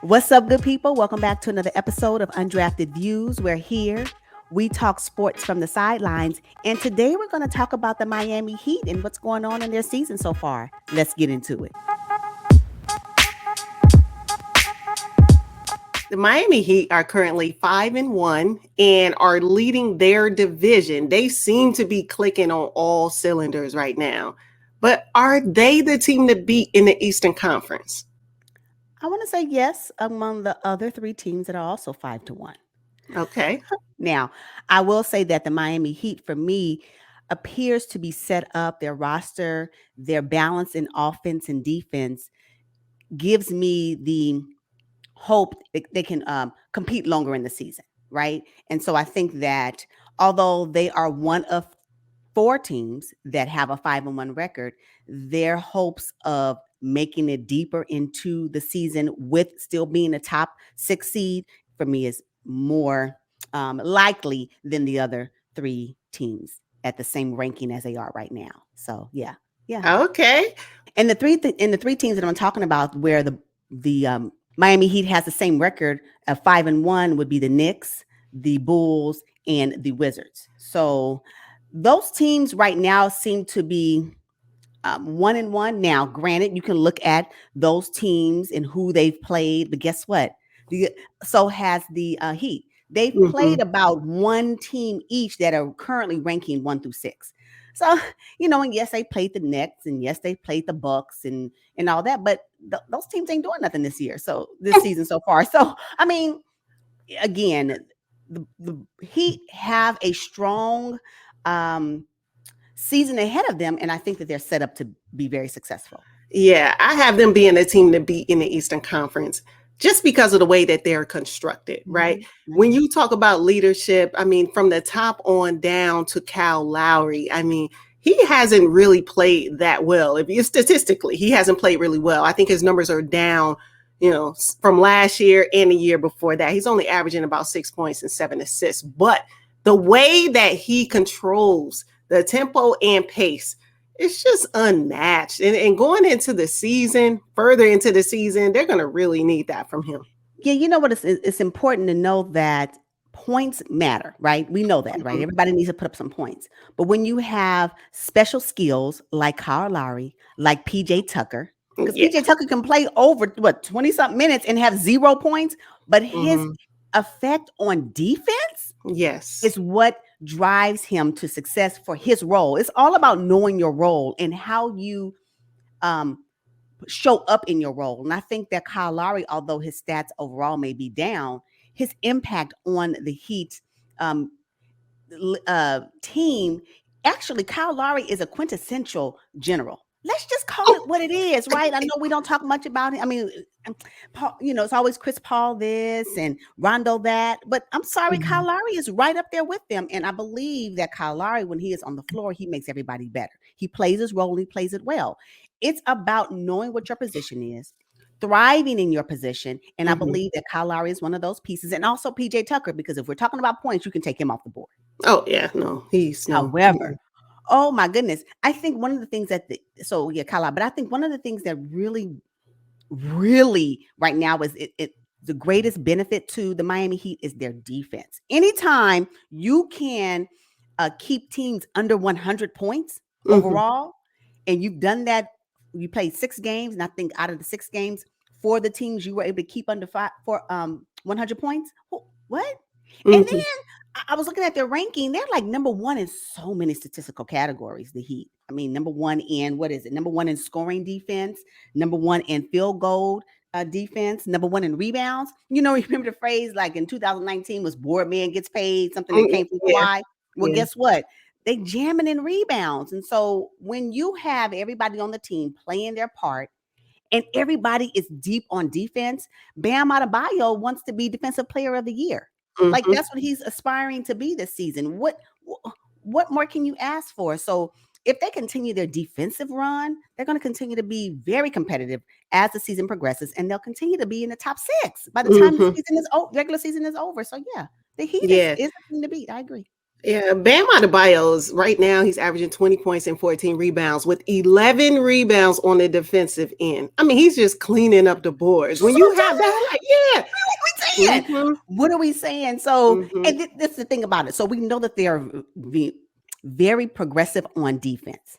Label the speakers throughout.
Speaker 1: What's up, good people? Welcome back to another episode of Undrafted Views. We're here. We talk sports from the sidelines. And today we're going to talk about the Miami Heat and what's going on in their season so far. Let's get into it.
Speaker 2: The Miami Heat are currently 5-1 and are leading their division. They seem to be clicking on all cylinders right now. But are they the team to beat in the Eastern Conference?
Speaker 1: I want to say yes among the other three teams that are also 5-1.
Speaker 2: Okay.
Speaker 1: Now, I will say that the Miami Heat, for me, appears to be set up. Their roster, their balance in offense and defense gives me the hope they can compete longer in the season, right? And so I think that although they are one of four teams that have a 5-1 record, their hopes of making it deeper into the season with still being a top 6 seed for me is more likely than the other three teams at the same ranking as they are right now. So yeah.
Speaker 2: Okay.
Speaker 1: And the three teams that I'm talking about, where the Miami Heat has the same record of 5-1, would be the Knicks, the Bulls, and the Wizards. So those teams right now seem to be 1-1. Now, granted, you can look at those teams and who they've played, but guess what? So has the Heat. They've
Speaker 2: Mm-hmm.
Speaker 1: played about one team each that are currently ranking 1 through 6. So, and yes, they played the Nets, and yes, they played the Bucks and all that, but those teams ain't doing nothing this year. So this season so far. So I mean, again, the Heat have a strong season ahead of them, and I think that they're set up to be very successful.
Speaker 2: Yeah, I have them being a team to beat in the Eastern Conference just because of the way that they're constructed, right? When
Speaker 1: Mhm.
Speaker 2: you talk about leadership, I mean, from the top on down to Lowry, I mean, he hasn't really played that well. If you statistically, he hasn't played really well. I think his numbers are down, from last year and the year before that. He's only averaging about 6 points and 7 assists. But the way that he controls the tempo and pace, it's just unmatched. And going into the season, further into the season, they're going to really need that from him.
Speaker 1: Yeah, you know what? It's important to know that points matter, right? We know that, right?
Speaker 2: Mhm.
Speaker 1: Everybody needs to put up some points. But when you have special skills like Kyle Lowry, like PJ Tucker, because
Speaker 2: Yeah.
Speaker 1: PJ Tucker can play over 20 something minutes and have 0 points, but his
Speaker 2: Hmm.
Speaker 1: effect on defense
Speaker 2: Yes.
Speaker 1: is what drives him to success for his role. It's all about knowing your role and how you um show up in your role. And I think that Kyle Lowry, although his stats overall may be down, his impact on the Heat um, team, actually, Kyle Lowry is a quintessential general. Let's just call it
Speaker 2: Oh,
Speaker 1: what it is, right? I know we don't talk much about it. I mean, Paul, it's always Chris Paul this and Rondo that, but I'm sorry, Kyle
Speaker 2: mhm.
Speaker 1: Lowry is right up there with them. And I believe that Kyle Lowry, when he is on the floor, he makes everybody better. He plays his role and he plays it well. It's about knowing what your position is, thriving in your position. And I
Speaker 2: Mhm.
Speaker 1: believe that Kyle Lowry is one of those pieces. And also PJ Tucker, because if we're talking about points, you can take him off the board.
Speaker 2: Oh, yeah. No, he's no.
Speaker 1: However, oh my goodness, I think one of the things that so yeah, Kyle, but I think one of the things that really right now is it the greatest benefit to the Miami Heat is their defense. Anytime you can keep teams under 100 points
Speaker 2: Mhm.
Speaker 1: overall, and you've done that, you played 6 games, and I think out of the 6 games, 4 of the teams you were able to keep under 100 points. What? And
Speaker 2: Mhm.
Speaker 1: then I was looking at their ranking. They're like number one in so many statistical categories. The Heat. I mean, number one in what is it? Number one in scoring defense. Number one in field goal defense. Number one in rebounds. Remember the phrase like in 2019 was "board man gets paid," something that came from
Speaker 2: Yeah.
Speaker 1: Kawhi. Well,
Speaker 2: Yeah.
Speaker 1: guess what? They jamming in rebounds, and so when you have everybody on the team playing their part and everybody is deep on defense, Bam Adebayo wants to be Defensive Player of the Year. Like
Speaker 2: Mhm.
Speaker 1: that's what he's aspiring to be this season. What more can you ask for? So if they continue their defensive run, they're going to continue to be very competitive as the season progresses, and they'll continue to be in the top 6 by the time the
Speaker 2: Mhm.
Speaker 1: regular season is over. So yeah, the Heat is
Speaker 2: Yeah.
Speaker 1: is the thing to beat. I agree.
Speaker 2: Yeah, Bam Adebayo's right now he's averaging 20 points and 14 rebounds with 11 rebounds on the defensive end. I mean, he's just cleaning up the boards. When
Speaker 1: That's what
Speaker 2: you
Speaker 1: I'm
Speaker 2: have
Speaker 1: telling
Speaker 2: that,
Speaker 1: you.
Speaker 2: like, yeah.
Speaker 1: What are we saying?
Speaker 2: Mm-hmm.
Speaker 1: What are we saying? So,
Speaker 2: Mm-hmm.
Speaker 1: and this is the thing about it. So we know that they are very progressive on defense.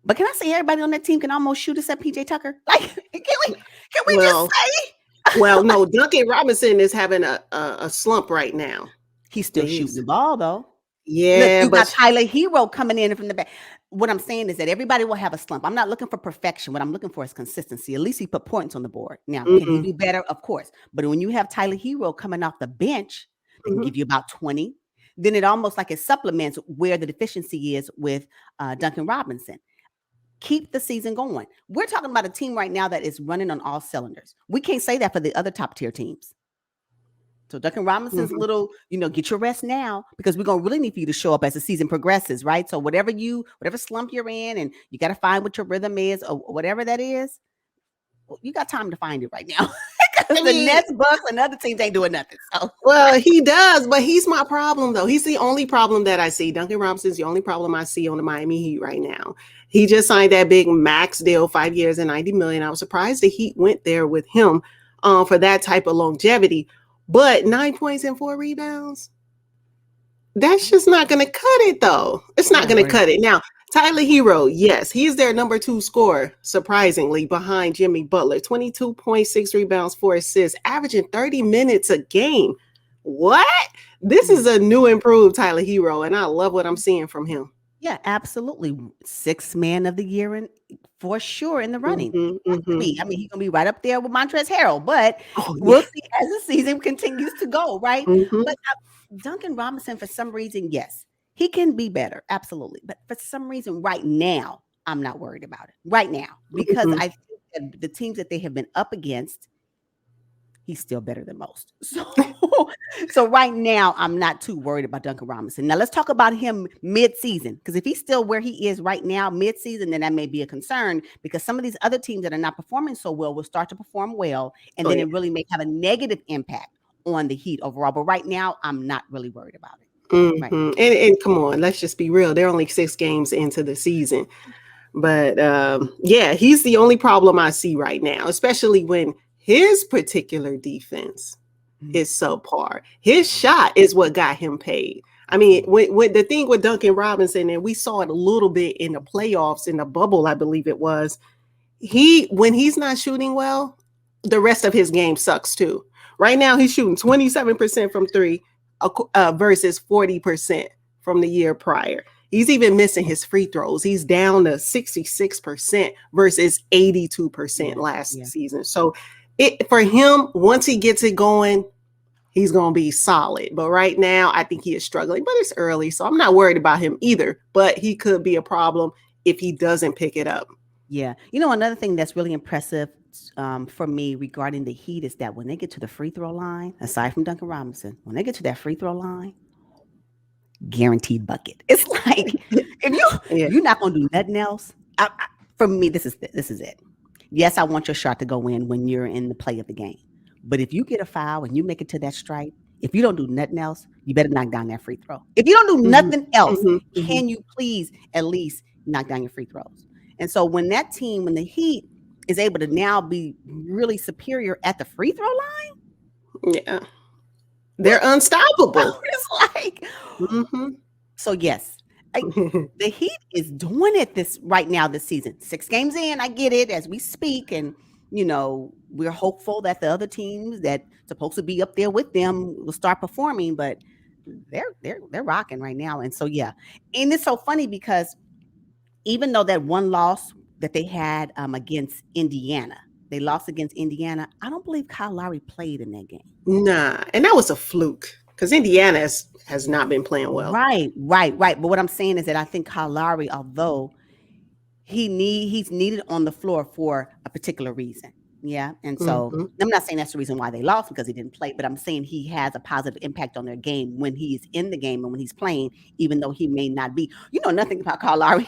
Speaker 1: But can I say everybody on that team can almost shoot us at PJ Tucker? Like, can we just
Speaker 2: Well,
Speaker 1: say
Speaker 2: well, no, Duncan Robinson is having a slump right now.
Speaker 1: he's still shooting
Speaker 2: He's
Speaker 1: the ball though? Look,
Speaker 2: yeah,
Speaker 1: you got
Speaker 2: but
Speaker 1: Tyler Hero coming in from the back. What I'm saying is that everybody will have a slump. I'm not looking for perfection. What I'm looking for is consistency. At least he put points on the board. Now, can he
Speaker 2: mm-hmm,
Speaker 1: do better? Of course. But when you have Tyler Hero coming off the bench, that can
Speaker 2: mm-hmm,
Speaker 1: give you about 20. Then it almost like it supplements where the deficiency is with Duncan Robinson. Keep the season going. We're talking about a team right now that is running on all cylinders. We can't say that for the other top tier teams. So Duncan Robinson's
Speaker 2: mm-hmm.
Speaker 1: little, get your rest now because we're gonna really need for you to show up as the season progresses, right? So whatever slump you're in, and you got to find what your rhythm is or whatever that is, well, you got time to find it right now because
Speaker 2: I
Speaker 1: the
Speaker 2: mean,
Speaker 1: Nets, Bucks, and other teams ain't doing nothing. So
Speaker 2: well, he does, but he's my problem though. He's the only problem that I see. Duncan Robinson's the only problem I see on the Miami Heat right now. He just signed that big max deal, 5 years and 90 million. I was surprised the Heat went there with him for that type of longevity. But 9 points and 4 rebounds, that's just not going to cut it, though. It's
Speaker 1: I'm
Speaker 2: not
Speaker 1: not
Speaker 2: going to
Speaker 1: worried.
Speaker 2: cut it. Now, Tyler Hero, yes, he's their number 2 scorer, surprisingly, behind Jimmy Butler. 22.6 rebounds, 4 assists, averaging 30 minutes a game. What? This
Speaker 1: Yeah.
Speaker 2: is a new improved Tyler Hero, and I love what I'm seeing from him.
Speaker 1: Yeah, absolutely. Sixth man of the year and for sure in the running.
Speaker 2: Mm-hmm,
Speaker 1: Has to
Speaker 2: mm-hmm.
Speaker 1: be. I mean, he's gonna be right up there with Montrezl Harrell, but
Speaker 2: Oh,
Speaker 1: we'll
Speaker 2: yeah.
Speaker 1: see as the season continues to go, right?
Speaker 2: Mm-hmm,
Speaker 1: But Duncan Robinson, for some reason, yes, he can be better, absolutely. But for some reason, right now, I'm not worried about it. Right now, because
Speaker 2: mm-hmm.
Speaker 1: I think that the teams that they have been up against, he's still better than most. So right now, I'm not too worried about Duncan Robinson. Now let's talk about him mid-season, because if he's still where he is right now, mid-season, then that may be a concern because some of these other teams that are not performing so well will start to perform well, and
Speaker 2: Oh,
Speaker 1: then
Speaker 2: yeah.
Speaker 1: it really may have a negative impact on the Heat overall. But right now, I'm not really worried about it. Right
Speaker 2: Mm-hmm. And come on, let's just be real. They're only 6 games into the season. But yeah, he's the only problem I see right now, especially when his particular defense
Speaker 1: now.
Speaker 2: is subpar. His shot is what got him paid. I mean, when the thing with Duncan Robinson, and we saw it a little bit in the playoffs in the bubble, I believe it was, when he's not shooting well, the rest of his game sucks too. Right now, he's shooting 27% from three versus 40% from the year prior. He's even missing his free throws. He's down to 66% versus 82%
Speaker 1: Yeah,
Speaker 2: last
Speaker 1: yeah.
Speaker 2: season. So for him, once he gets it going, he's going to be solid. But right now, I think he is struggling, but it's early. So I'm not worried about him either. But he could be a problem if he doesn't pick it up.
Speaker 1: Yeah. Another thing that's really impressive for me regarding the Heat is that when they get to the free throw line, aside from Duncan Robinson, when they get to that free throw line, guaranteed bucket. It's like if
Speaker 2: Yeah.
Speaker 1: you're not gonna do nothing else. For me, this is it. Yes, I want your shot to go in when you're in the play of the game. But if you get a foul and you make it to that stripe, if you don't do nothing else, you better knock down that free throw. If you don't do
Speaker 2: Mhm,
Speaker 1: nothing else,
Speaker 2: mhm, mhm.
Speaker 1: can you please at least knock down your free throws? And so when the Heat is able to now be really superior at the free throw line,
Speaker 2: Yeah. They're unstoppable.
Speaker 1: it's like,
Speaker 2: Mhm.
Speaker 1: so yes, I, the Heat is doing it this right now this season. 6 games in, I get it as we speak, and we're hopeful that the other teams that supposed to be up there with them will start performing, but they're rocking right now. And so yeah, and it's so funny because even though that one loss that they had against Indiana, they lost against Indiana. I don't believe Kyle Lowry played in that game.
Speaker 2: Nah, and that was a fluke because Indiana has not been playing well.
Speaker 1: Right, right, right. But what I'm saying is that I think Kyle Lowry, although he's needed on the floor for a particular reason. Yeah. And so
Speaker 2: Mhm.
Speaker 1: I'm not saying that's the reason why they lost because he didn't play, but I'm saying he has a positive impact on their game when he's in the game and when he's playing, even though he may not be. You know nothing about Kyle Lowry.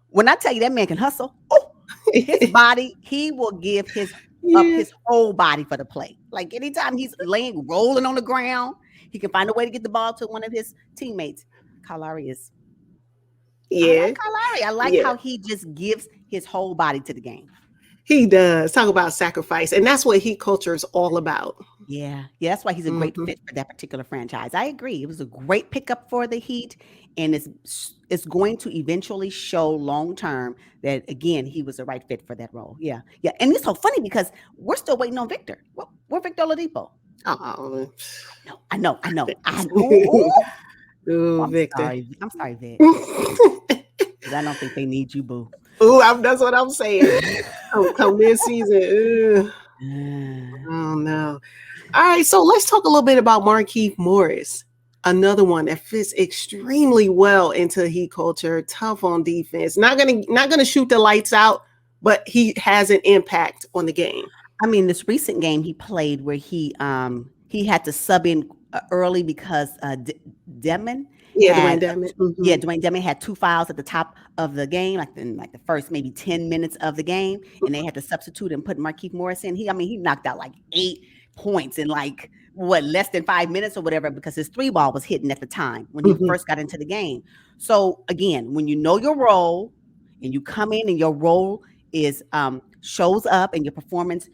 Speaker 1: When I tell you that man can hustle, oh, his body, he will give his up
Speaker 2: Yeah.
Speaker 1: his whole body for the play. Like anytime he's rolling on the ground, he can find a way to get the ball to one of his teammates. Kyle Lowry is. I like
Speaker 2: Yeah.
Speaker 1: Kyle Lowry. I like
Speaker 2: Yeah.
Speaker 1: how he just gives his whole body to the game.
Speaker 2: He does. Talk about sacrifice. And that's what Heat culture is all about.
Speaker 1: Yeah, yeah, that's why he's a great
Speaker 2: Hmm.
Speaker 1: fit for that particular franchise. I agree. It was a great pickup for the Heat, and it's going to eventually show long term that again he was the right fit for that role. Yeah, yeah, and it's so funny because we're still waiting on Victor. We're Victor Oladipo.
Speaker 2: Oh.
Speaker 1: No, I know, I know. Ooh,
Speaker 2: Ooh,
Speaker 1: I'm
Speaker 2: Victor.
Speaker 1: sorry. I'm sorry, Vic, because I don't think they need you, boo.
Speaker 2: Ooh, that's what I'm saying. Come this season. Oh no. All right, so let's talk a little bit about Markieff Morris. Another one that fits extremely well into Heat culture, tough on defense. Not gonna shoot the lights out, but he has an impact on the game.
Speaker 1: I mean, this recent game he played where he had to sub in early because Demon
Speaker 2: Yeah,
Speaker 1: had
Speaker 2: Dwayne Damage.
Speaker 1: yeah,
Speaker 2: Mm-hmm.
Speaker 1: Dwayne Demon had 2 fouls at the top of the game, like in like the first maybe 10 minutes of the game, and they had to substitute and put Markieff Morris in. He knocked out like 8 points in like what less than 5 minutes or whatever because his three ball was hitting at the time when he
Speaker 2: Mm-hmm.
Speaker 1: first got into the game. So again, when you know your role and you come in and your role is shows up and your performance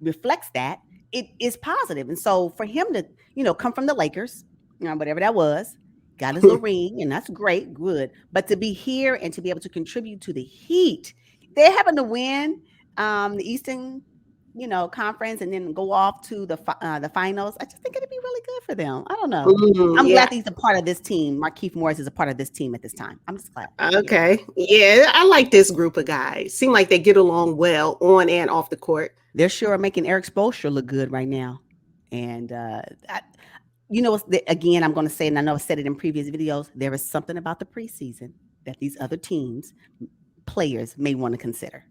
Speaker 1: reflects that, it is positive. And so for him to, come from the Lakers, whatever that was, got his little ring, and that's great, good. But to be here and to be able to contribute to the Heat, they happen to win the Eastern, conference, and then go off to the finals. I just think it'd be really good for them. I don't know. I'm
Speaker 2: Yeah.
Speaker 1: glad that he's a part of this team. Markieff Morris is a part of this team at this time. I'm just glad. Yeah.
Speaker 2: Okay. Yeah, I like this group of guys. Seem like they get along well on and off the court.
Speaker 1: They're sure making Eric Spoelstra look good right now. And again, I'm going to say, and I know I said it in previous videos, there is something about the preseason that these other teams, players may want to consider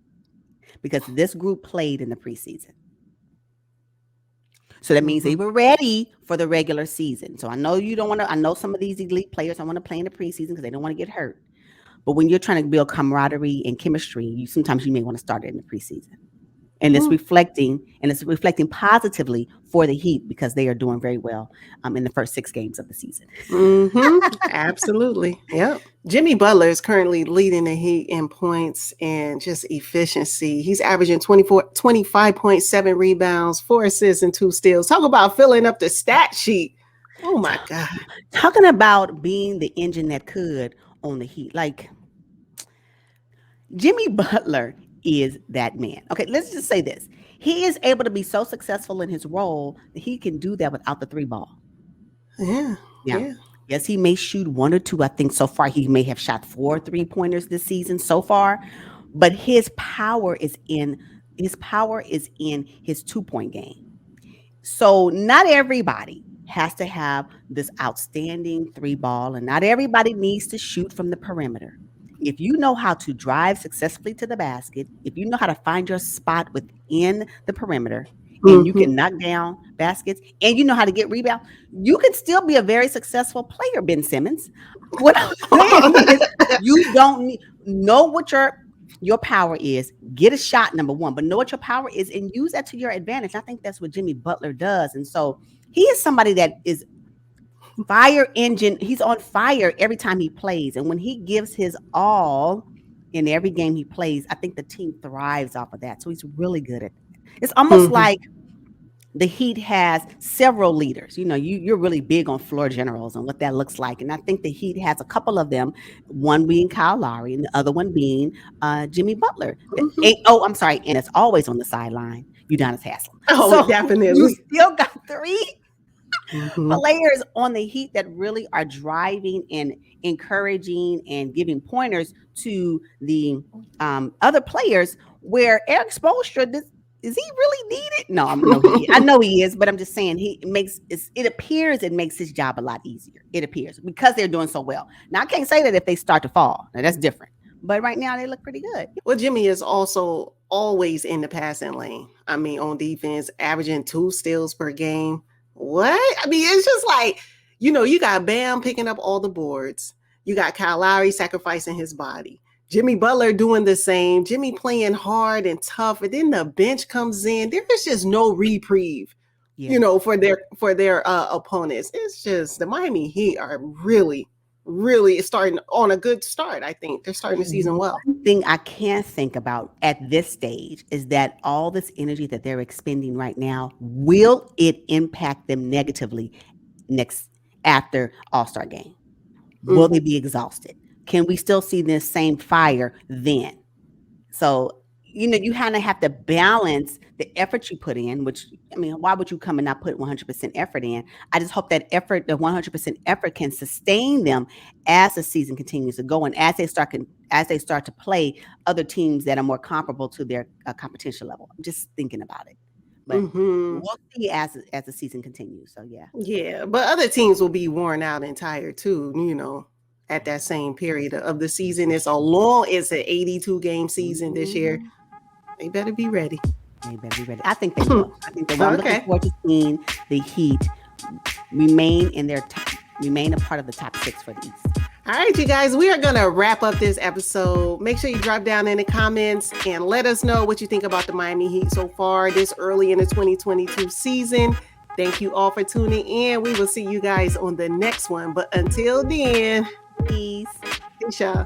Speaker 1: because this group played in the preseason. So that means they
Speaker 2: Mm-hmm.
Speaker 1: were ready for the regular season. So I know you don't want to, I know some of these elite players don't want to play in the preseason because they don't want to get hurt. But when you're trying to build camaraderie and chemistry, sometimes you may want to start it in the preseason. And it's reflecting positively for the Heat because they are doing very well in the first 6 games of the season.
Speaker 2: Mm-hmm. Absolutely. Yep. Jimmy Butler is currently leading the Heat in points and just efficiency. He's averaging 25.7 rebounds, 4 assists, and 2 steals. Talk about filling up the stat sheet. Oh my God.
Speaker 1: Talking about being the engine that could on the Heat, like Jimmy Butler is that man. Okay, let's just say this. He is able to be so successful in his role that he can do that without the three ball.
Speaker 2: Yeah.
Speaker 1: Yeah.
Speaker 2: Yeah.
Speaker 1: Yes, he may shoot 1 or 2. I think so far he may have shot 4 3-pointers this season so far, but his power is in his 2-point game. So not everybody has to have this outstanding three ball, and not everybody needs to shoot from the perimeter. If you know how to drive successfully to the basket, if you know how to find your spot within the perimeter, and you
Speaker 2: Mm-hmm.
Speaker 1: can knock down baskets, and you know how to get rebound, you can still be a very successful player, Ben Simmons. What I'm saying is, you don't know what your power is. Get a shot, number one, but know what your power is and use that to your advantage. I think that's what Jimmy Butler does. And so he is somebody that is fire engine. He's on fire every time he plays. And when he gives his all in every game he plays, I think the team thrives off of that. So he's really good at that. It's almost
Speaker 2: Mm-hmm.
Speaker 1: like the Heat has several leaders. You're really big on floor generals and what that looks like. And I think the Heat has a couple of them, one being Kyle Lowry and the other one being Jimmy Butler.
Speaker 2: Mm-hmm.
Speaker 1: I'm sorry, and it's always on the sideline, Udonis Haslem.
Speaker 2: Oh,
Speaker 1: So you
Speaker 2: definitely.
Speaker 1: still got 3
Speaker 2: Mm-hmm.
Speaker 1: players on the Heat that really are driving and encouraging and giving pointers to the other players. Where Eric Spoelstra, is he really needed? No, I know he is, but I'm just saying it appears it makes his job a lot easier. It appears because they're doing so well. Now I can't say that if they start to fall. Now that's different. But right now they look pretty good.
Speaker 2: Well, Jimmy is also always in the passing lane. I mean, on defense, averaging 2 steals per game. What? I mean, it's just like, you got Bam picking up all the boards. You got Kyle Lowry sacrificing his body. Jimmy Butler doing the same. Jimmy playing hard and tough, and then the bench comes in. There is just no reprieve,
Speaker 1: Yeah.
Speaker 2: for their opponents. It's just the Miami Heat are really starting on a good start. I think they're starting the season well.
Speaker 1: One thing I can't think about at this stage is that all this energy that they're expending right now, will it impact them negatively next after All-Star game? Will they be exhausted? Can we still see this same fire then? So, you kind of have to balance the effort you put in, which, I mean, why would you come and not put 100% effort in? I just hope that effort, the 100% effort, can sustain them as the season continues to go, and as they start to play other teams that are more comparable to their competition level. I'm just thinking about it, but
Speaker 2: Mm-hmm.
Speaker 1: we'll see as the season continues. So yeah.
Speaker 2: Yeah, but other teams will be worn out and tired too, at that same period of the season. It's an 82 game season this year.
Speaker 1: Mhm.
Speaker 2: They better be ready.
Speaker 1: They better be ready. I think they will. I think they will. I'm looking
Speaker 2: Okay.
Speaker 1: forward to seeing the Heat remain in their top, remain a part of the top six for the East.
Speaker 2: All right, you guys, we are going to wrap up this episode. Make sure you drop down in the comments and let us know what you think about the Miami Heat so far this early in the 2022 season. Thank you all for tuning in. We will see you guys on the next one. But until then,
Speaker 1: Peace.
Speaker 2: peace, y'all.